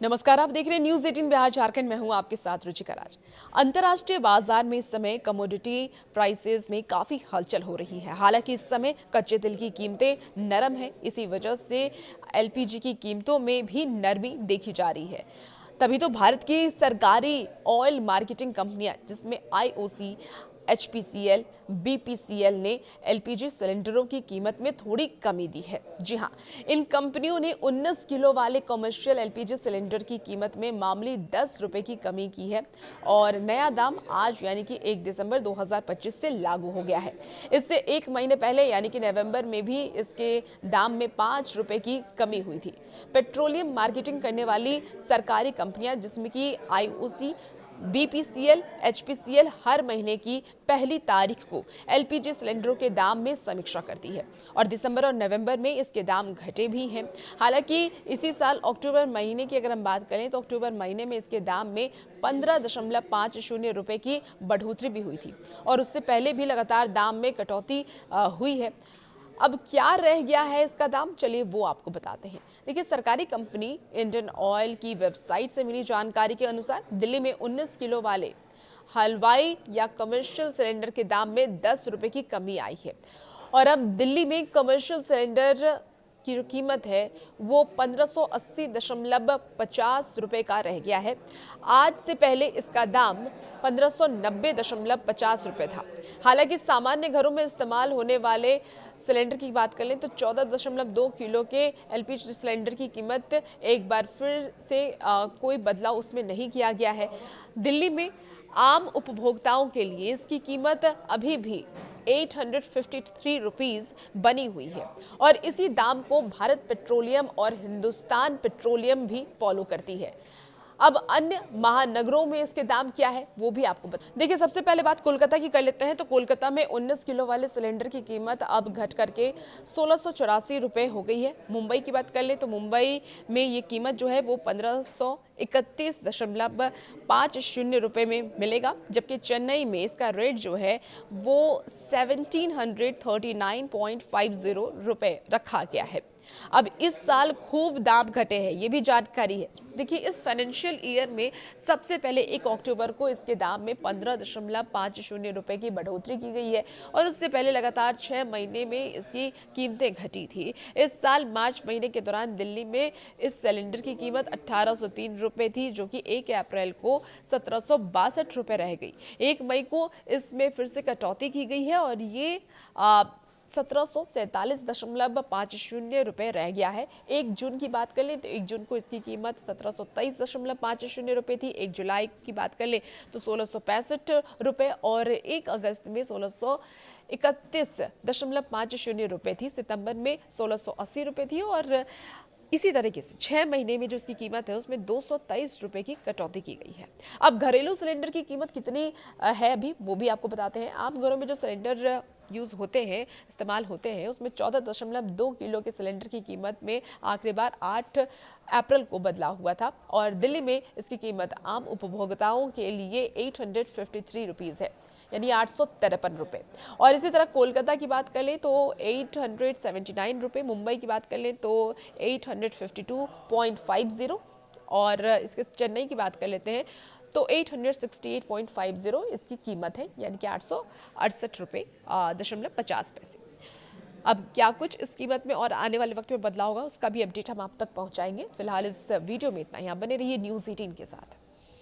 नमस्कार, आप देख रहे हैं न्यूज 18 बिहार झारखंड में हूं आपके साथ रुचिका राज। अंतर्राष्ट्रीय बाजार में इस समय कमोडिटी प्राइसेस में काफी हलचल हो रही है। हालांकि इस समय कच्चे तेल की कीमतें नरम है, इसी वजह से एलपीजी की कीमतों में भी नरमी देखी जा रही है। तभी तो भारत की सरकारी ऑयल मार्केटिंग कंपनियां जिसमें आईओसी, एचपीसीएल, बीपीसीएल ने एलपीजी सिलेंडरों की कीमत में थोड़ी कमी दी है। जी हां, इन कंपनियों ने 19 किलो वाले कमर्शियल एलपीजी सिलेंडर की कीमत में मामूली 10 रुपए की कमी की है और नया दाम आज यानी कि 1 दिसंबर 2025 से लागू हो गया है। इससे एक महीने पहले यानी कि नवंबर में भी इसके दाम में 5 रुपए की कमी हुई थी। पेट्रोलियम मार्केटिंग करने वाली सरकारी कंपनियां जिसमें कि आईओसी, बीपीसीएल, एचपीसीएल हर महीने की पहली तारीख को एलपीजी सिलेंडरों के दाम में समीक्षा करती है और दिसंबर और नवंबर में इसके दाम घटे भी हैं। हालांकि इसी साल अक्टूबर महीने की अगर हम बात करें तो अक्टूबर महीने में इसके दाम में 15.50 रुपए की बढ़ोतरी भी हुई थी और उससे पहले भी लगातार दाम में कटौती हुई है। अब क्या रह गया है इसका दाम, चलिए वो आपको बताते हैं। देखिए, सरकारी कंपनी इंडियन ऑयल की वेबसाइट से मिली जानकारी के अनुसार दिल्ली में 19 किलो वाले हलवाई या कमर्शियल सिलेंडर के दाम में 10 रुपए की कमी आई है और अब दिल्ली में कमर्शियल सिलेंडर की जो कीमत है वो 1580.50 रुपए का रह गया है। आज से पहले इसका दाम 1590.50 रुपए था। हालांकि सामान्य घरों में इस्तेमाल होने वाले सिलेंडर की बात कर लें तो 14.2 किलो के एलपीजी सिलेंडर की कीमत एक बार फिर से कोई बदलाव उसमें नहीं किया गया है। दिल्ली में आम उपभोक्ताओं के लिए इसकी कीमत अभी भी 853 रुपीज बनी हुई है और इसी दाम को भारत पेट्रोलियम और हिंदुस्तान पेट्रोलियम भी फॉलो करती है। अब अन्य महानगरों में इसके दाम क्या है वो भी आपको बता। देखिए, सबसे पहले बात कोलकाता की कर लेते हैं तो कोलकाता में 19 किलो वाले सिलेंडर की कीमत अब घट करके 1684 रुपए हो गई है। मुंबई की बात कर ले तो मुंबई में ये कीमत जो है वो 1531.50 रुपए में मिलेगा, जबकि चेन्नई में इसका रेट जो है वो 1739.50 रुपए रखा गया है। अब इस साल खूब दाम घटे हैं, ये भी जानकारी है। देखिए, इस फाइनेंशियल ईयर में सबसे पहले 1 अक्टूबर को इसके दाम में 15.50 रुपए की बढ़ोतरी की गई है और उससे पहले लगातार 6 महीने में इसकी कीमतें घटी थी। इस साल मार्च महीने के दौरान दिल्ली में इस सिलेंडर की कीमत 1803 रुपए थी, जो कि 1 अप्रैल को 1762 रुपए रह गई। 1 मई को इसमें फिर से कटौती की गई है और ये 1747.50 रुपए रह गया है। 1 जून की बात कर ले तो 1 जून को इसकी कीमत 1723.50 रुपए थी। 1 जुलाई की बात कर ले तो 1665 रुपए और 1 अगस्त में 1631.50 रुपए थी। सितंबर में 1680 रुपए थी और इसी तरीके से 6 महीने में जो इसकी कीमत है उसमें 223 रुपए की कटौती की गई है। अब घरेलू सिलेंडर की कीमत कितनी है अभी वो भी आपको बताते हैं। आम घरों में जो सिलेंडर यूज होते हैं, इस्तेमाल होते हैं, उसमें 14.2 किलो के सिलेंडर की कीमत में आखिरी बार 8 अप्रैल को बदलाव हुआ था और दिल्ली में इसकी कीमत आम उपभोक्ताओं के लिए 853 रुपीज है, यानी 853 रुपए। और इसी तरह कोलकाता की बात कर लें तो 879 रुपए, मुंबई की बात कर लें तो 852.50 और इसके चेन्नई की बात कर लेते हैं तो 868.50 इसकी कीमत है, यानी कि 868 रुपए .50 पैसे। अब क्या कुछ इस कीमत में और आने वाले वक्त में बदलाव होगा उसका भी अपडेट हम आप तक पहुंचाएंगे। फिलहाल इस वीडियो में इतना ही। आप बने रहिए न्यूज़ 18 के साथ।